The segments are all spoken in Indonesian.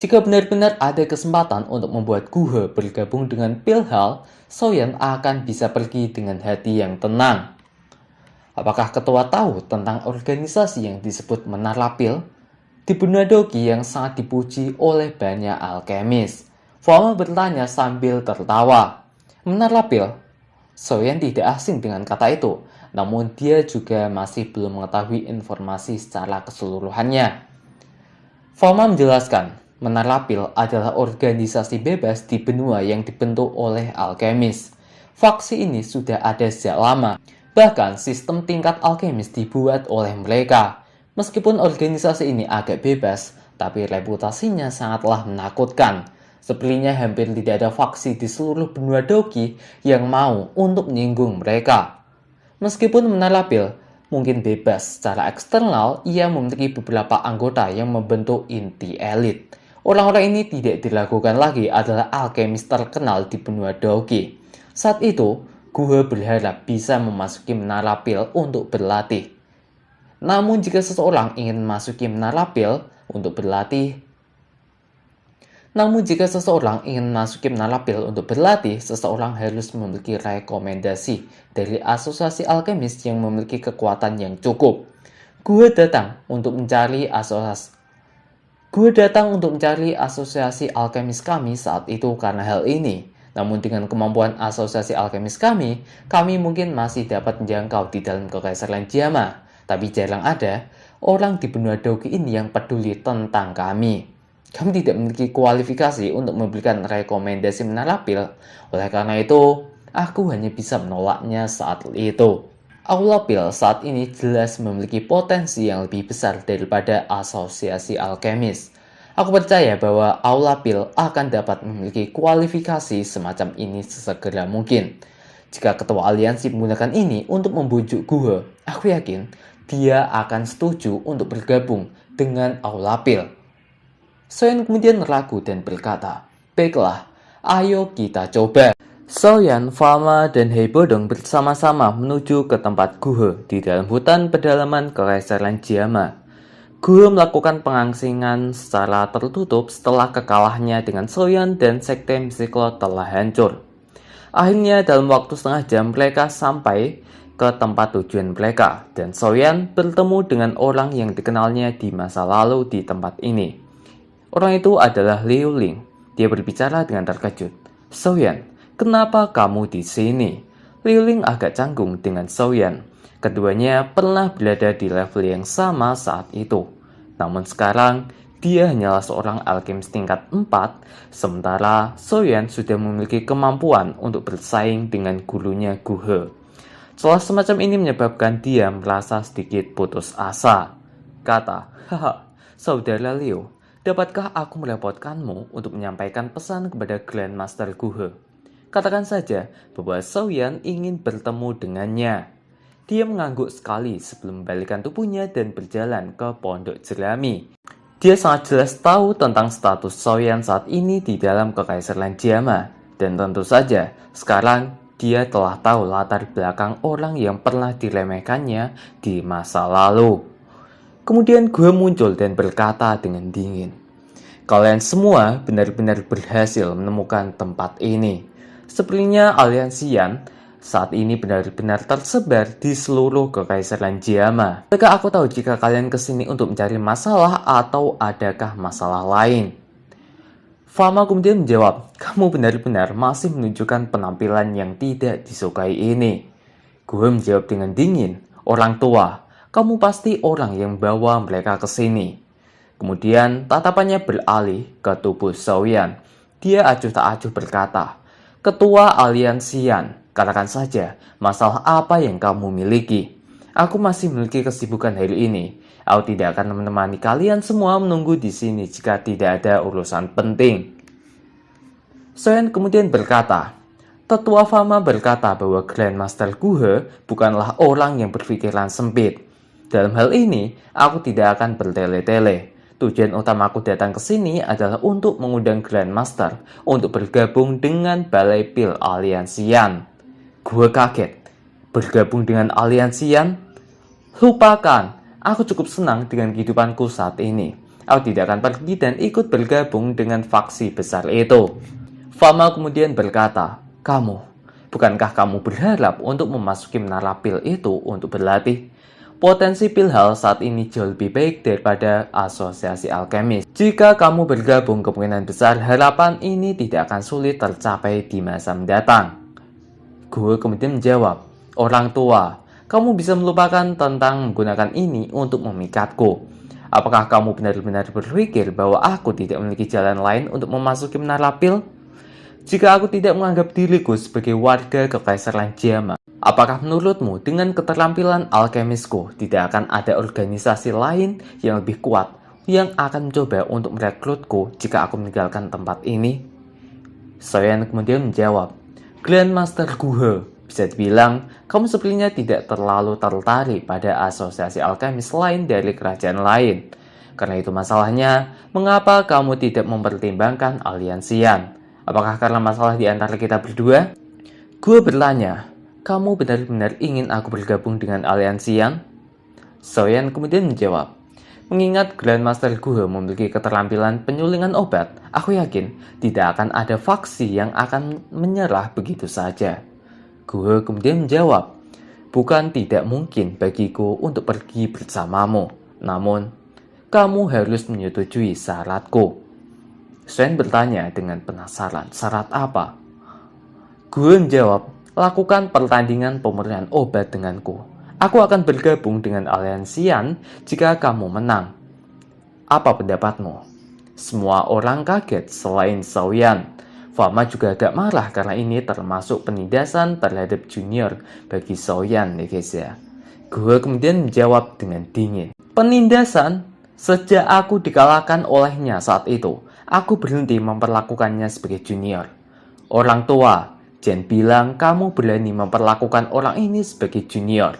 Jika benar-benar ada kesempatan untuk membuat Guhe bergabung dengan Pilhal, Soyeon akan bisa pergi dengan hati yang tenang. Apakah ketua tahu tentang organisasi yang disebut Menarlapil? Di benua Dogi yang sangat dipuji oleh banyak alkemis. Fama bertanya sambil tertawa. Menarlapil? Soyeon tidak asing dengan kata itu, namun dia juga masih belum mengetahui informasi secara keseluruhannya. Fama menjelaskan, Menarlapil adalah organisasi bebas di benua yang dibentuk oleh alkemis. Faksi ini sudah ada sejak lama. Bahkan sistem tingkat alkemis dibuat oleh mereka. Meskipun organisasi ini agak bebas, tapi reputasinya sangatlah menakutkan. Sepertinya hampir tidak ada faksi di seluruh benua Dogi yang mau untuk menyinggung mereka. Meskipun Menarlapil mungkin bebas secara eksternal, ia memiliki beberapa anggota yang membentuk inti elit. Orang-orang ini tidak diragukan lagi adalah alkemis terkenal di benua Dogi. Saat itu, Guhe berharap bisa memasuki Menarlapil untuk berlatih. Namun jika seseorang ingin memasuki Menarlapil untuk berlatih, seseorang harus memiliki rekomendasi dari asosiasi alkemis yang memiliki kekuatan yang cukup. Gue datang untuk mencari asosiasi alkemis kami saat itu karena hal ini. Namun dengan kemampuan asosiasi alkemis kami mungkin masih dapat menjangkau di dalam kekaisaran Jama. Tapi jarang ada orang di benua Dogi ini yang peduli tentang kami. Kami tidak memiliki kualifikasi untuk memberikan rekomendasi Menarlapil. Oleh karena itu, aku hanya bisa menolaknya saat itu. Aulapil saat ini jelas memiliki potensi yang lebih besar daripada asosiasi alkemis. Aku percaya bahwa Aulapil akan dapat memiliki kualifikasi semacam ini sesegera mungkin. Jika ketua aliansi menggunakan ini untuk membujuk Guhe, aku yakin dia akan setuju untuk bergabung dengan Aulapil. Soyeon kemudian ragu dan berkata, "Baiklah, ayo kita coba." Soyeon, Fama, dan Haebodong bersama-sama menuju ke tempat Guhe di dalam hutan pedalaman Kekaisaran Jama. Guhe melakukan pengangsingan secara tertutup setelah kekalahannya dengan Soyeon dan sekte Misiklo telah hancur. Akhirnya dalam waktu setengah jam mereka sampai ke tempat tujuan mereka dan Soyeon bertemu dengan orang yang dikenalnya di masa lalu di tempat ini. Orang itu adalah Liu Ling. Dia berbicara dengan terkejut. "Soyeon, kenapa kamu di sini?" Liu Ling agak canggung dengan Soyeon. Keduanya pernah berada di level yang sama saat itu. Namun sekarang, dia hanyalah seorang alkemis tingkat 4, sementara Soyeon sudah memiliki kemampuan untuk bersaing dengan gurunya Guhe. Celah semacam ini menyebabkan dia merasa sedikit putus asa. Kata, "Haha, saudara Liu, dapatkah aku merepotkanmu untuk menyampaikan pesan kepada Grandmaster Guhe? Katakan saja bahwa Soyeon ingin bertemu dengannya." Dia mengangguk sekali sebelum membalikkan tubuhnya dan berjalan ke pondok jerami. Dia sangat jelas tahu tentang status Soyeon saat ini di dalam Kekaisaran Jama. Dan tentu saja, sekarang dia telah tahu latar belakang orang yang pernah diremehkannya di masa lalu. Kemudian Guhe muncul dan berkata dengan dingin, "Kalian semua benar-benar berhasil menemukan tempat ini. Sepertinya aliansian saat ini benar-benar tersebar di seluruh Kekaisaran Jama. Apakah aku tahu jika kalian kesini untuk mencari masalah atau adakah masalah lain?" Fama kemudian menjawab, "Kamu benar-benar masih menunjukkan penampilan yang tidak disukai ini." Guhe menjawab dengan dingin, "Orang tua, kamu pasti orang yang bawa mereka ke sini." Kemudian tatapannya beralih ke tubuh Soyeon. Dia acuh tak acuh berkata, "Ketua Aliansian, katakan saja masalah apa yang kamu miliki. Aku masih memiliki kesibukan hari ini. Aku tidak akan menemani kalian semua menunggu di sini jika tidak ada urusan penting." Soyeon kemudian berkata, "Tetua Fama berkata bahwa Grandmaster Guhe bukanlah orang yang berpikiran sempit. Dalam hal ini, aku tidak akan bertele-tele. Tujuan utamaku datang ke sini adalah untuk mengundang Grandmaster untuk bergabung dengan Balai Pil Aliansian." Gue kaget. Bergabung dengan Aliansian? Lupakan, aku cukup senang dengan kehidupanku saat ini. Aku tidak akan pergi dan ikut bergabung dengan faksi besar itu. Fama kemudian berkata, bukankah kamu berharap untuk memasuki menara pil itu untuk berlatih? Potensi Pilhal saat ini jauh lebih baik daripada asosiasi alkemis. Jika kamu bergabung, kemungkinan besar harapan ini tidak akan sulit tercapai di masa mendatang. Gue kemudian menjawab, orang tua, kamu bisa melupakan tentang menggunakan ini untuk memikatku. Apakah kamu benar-benar berpikir bahwa aku tidak memiliki jalan lain untuk memasuki menara pil? Jika aku tidak menganggap diriku sebagai warga Kekaisaran Jama, apakah menurutmu dengan keterampilan alkemisku tidak akan ada organisasi lain yang lebih kuat yang akan mencoba untuk merekrutku jika aku meninggalkan tempat ini? Soyan kemudian menjawab, Grandmaster Guhe, bisa dibilang kamu sepertinya tidak terlalu tertarik pada asosiasi alkemis lain dari kerajaan lain. Karena itu masalahnya, mengapa kamu tidak mempertimbangkan aliansian? Apakah karena masalah di antara kita berdua? Gue bertanya, kamu benar-benar ingin aku bergabung dengan aliansian? Soyan kemudian menjawab, mengingat Grandmaster Guhe memiliki keterampilan penyulingan obat, aku yakin tidak akan ada faksi yang akan menyerah begitu saja. Guhe kemudian menjawab, bukan tidak mungkin bagiku untuk pergi bersamamu, namun kamu harus menyetujui syaratku. Shen bertanya dengan penasaran, syarat apa? Gue menjawab, lakukan pertandingan pemurnian obat denganku. Aku akan bergabung dengan aliansian jika kamu menang. Apa pendapatmu? Semua orang kaget selain Xiaoyan. Fama juga agak marah karena ini termasuk penindasan terhadap junior bagi Xiaoyan ya guys ya. Gue kemudian menjawab dengan dingin. Penindasan? Sejak aku dikalahkan olehnya saat itu, aku berhenti memperlakukannya sebagai junior. Orang tua, jangan bilang kamu berani memperlakukan orang ini sebagai junior.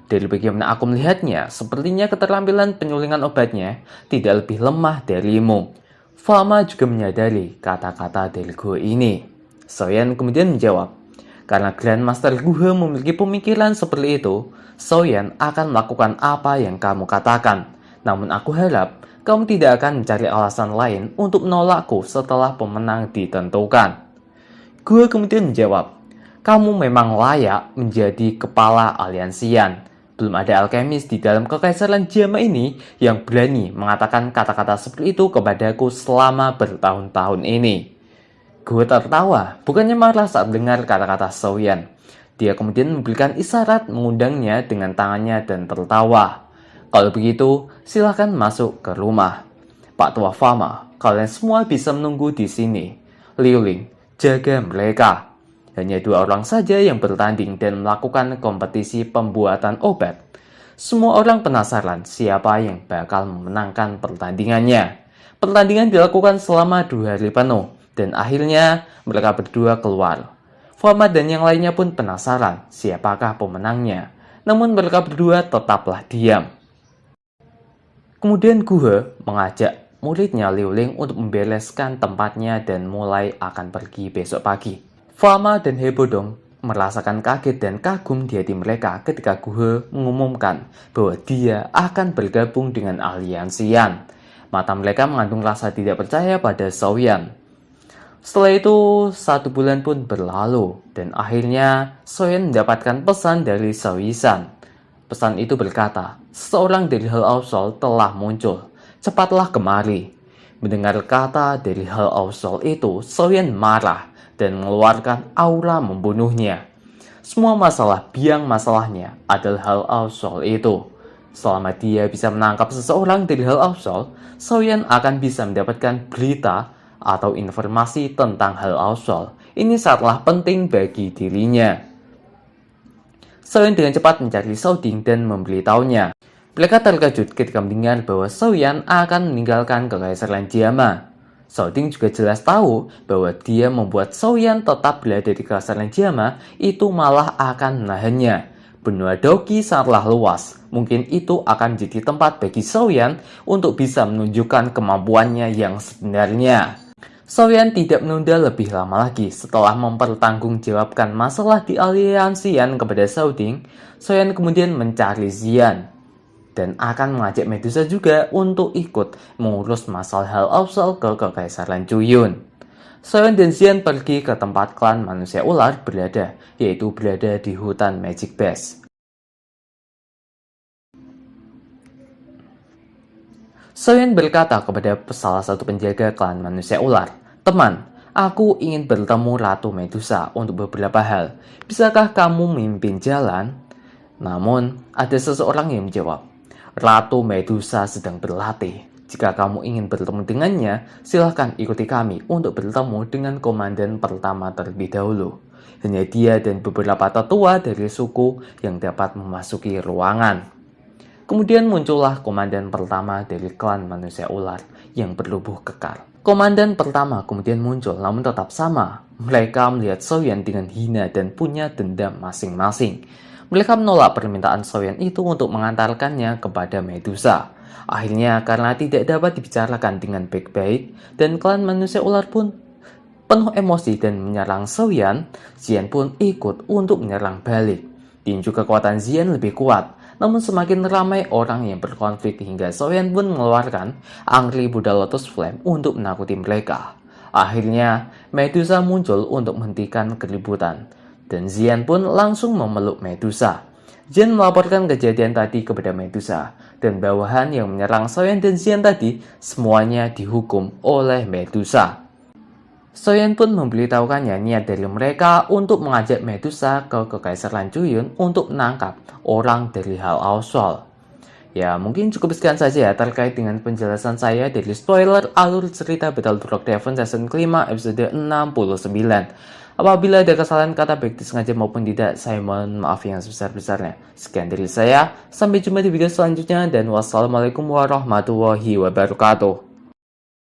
Dari bagaimana aku melihatnya, sepertinya keterampilan penyulingan obatnya tidak lebih lemah darimu. Fama juga menyadari kata-kata dari Guhe ini. Soyan kemudian menjawab, karena Grandmaster Guhe memiliki pemikiran seperti itu, Soyan akan melakukan apa yang kamu katakan. Namun aku harap kamu tidak akan mencari alasan lain untuk menolakku setelah pemenang ditentukan. Gue kemudian menjawab, kamu memang layak menjadi kepala aliansian. Belum ada alkemis di dalam Kekaisaran Jama ini yang berani mengatakan kata-kata seperti itu kepadaku selama bertahun-tahun ini. Gue tertawa, bukannya marah saat dengar kata-kata Xiaoyan. Dia kemudian memberikan isyarat mengundangnya dengan tangannya dan tertawa. Kalau begitu, silahkan masuk ke rumah. Pak Tua Fama, kalian semua bisa menunggu di sini. Liu Ling, jaga mereka. Hanya 2 orang saja yang bertanding dan melakukan kompetisi pembuatan obat. Semua orang penasaran siapa yang bakal memenangkan pertandingannya. Pertandingan dilakukan selama 2 hari penuh, dan akhirnya mereka berdua keluar. Fama dan yang lainnya pun penasaran siapakah pemenangnya. Namun mereka berdua tetaplah diam. Kemudian Guhe mengajak muridnya Liu Ling untuk membereskan tempatnya dan mulai akan pergi besok pagi. Fama dan Hebodong merasakan kaget dan kagum di hati mereka ketika Guhe mengumumkan bahwa dia akan bergabung dengan aliansian. Mata mereka mengandung rasa tidak percaya pada Xiaoyan. Setelah itu, 1 bulan pun berlalu dan akhirnya Xiaoyan mendapatkan pesan dari Xiao Yishan. Pesan itu berkata, seseorang dari Hall of Soul telah muncul. Cepatlah kemari. Mendengar kata dari Hall of Soul itu, Xiaoyan marah dan mengeluarkan aura membunuhnya. Semua masalah biang masalahnya adalah Hall of Soul itu. Selama dia bisa menangkap seseorang dari Hall of Soul, Xiaoyan akan bisa mendapatkan berita atau informasi tentang Hall of Soul. Ini sangatlah penting bagi dirinya. Xiaoyan dengan cepat mencari Xiaoding dan memberitahunya. Mereka terkejut ketika mendengar bahwa Xiaoyan akan meninggalkan Kekaisaran Jama. Xiaoding juga jelas tahu bahwa dia membuat Xiaoyan tetap berada di Kekaisaran Jama itu malah akan menahannya. Benua Daoqi sangatlah luas, mungkin itu akan jadi tempat bagi Xiaoyan untuk bisa menunjukkan kemampuannya yang sebenarnya. Xiaoyan tidak menunda lebih lama lagi. Setelah mempertanggungjawabkan masalah di aliansian kepada Xiaoding, Xiaoyan kemudian mencari Xian. dan akan mengajak Medusa juga untuk ikut mengurus masalah Hell Absol ke Kekaisaran Chuyun. Soyeon dan Xian pergi ke tempat klan manusia ular berada, yaitu berada di hutan Magic Base. Soyeon berkata kepada salah satu penjaga klan manusia ular, "Teman, aku ingin bertemu Ratu Medusa untuk beberapa hal. Bisakah kamu memimpin jalan?" Namun, ada seseorang yang menjawab, "Ratu Medusa sedang berlatih. Jika kamu ingin bertemu dengannya, silahkan ikuti kami untuk bertemu dengan komandan pertama terlebih dahulu. Hanya dia dan beberapa tetua dari suku yang dapat memasuki ruangan." Kemudian muncullah komandan pertama dari klan manusia ular yang bertubuh kekar. Komandan pertama kemudian muncul namun tetap sama. Mereka melihat Soyeon dengan hina dan punya dendam masing-masing. Mereka menolak permintaan Soyeon itu untuk mengantarkannya kepada Medusa. Akhirnya karena tidak dapat dibicarakan dengan baik-baik dan klan manusia ular pun penuh emosi dan menyerang Soyeon, Xian pun ikut untuk menyerang balik. Tinju kekuatan Xian lebih kuat, namun semakin ramai orang yang berkonflik hingga Soyeon pun mengeluarkan Angry Buddha Lotus Flame untuk menakuti mereka. Akhirnya Medusa muncul untuk menghentikan keributan. Dan Xian pun langsung memeluk Medusa. Xian melaporkan kejadian tadi kepada Medusa, dan bawahan yang menyerang Soyeon dan Xian tadi semuanya dihukum oleh Medusa. Soyeon pun memberitahukannya niat dari mereka untuk mengajak Medusa ke Kekaisaran Chuyun untuk menangkap orang dari Hal Ausol. Ya, mungkin cukup sekian saja ya terkait dengan penjelasan saya dari spoiler alur cerita Battle Rock Draven season kelima episode 69. Apabila ada kesalahan kata baik disengaja maupun tidak, saya mohon maaf yang sebesar-besarnya. Sekian dari saya, sampai jumpa di video selanjutnya dan wassalamualaikum warahmatullahi wabarakatuh.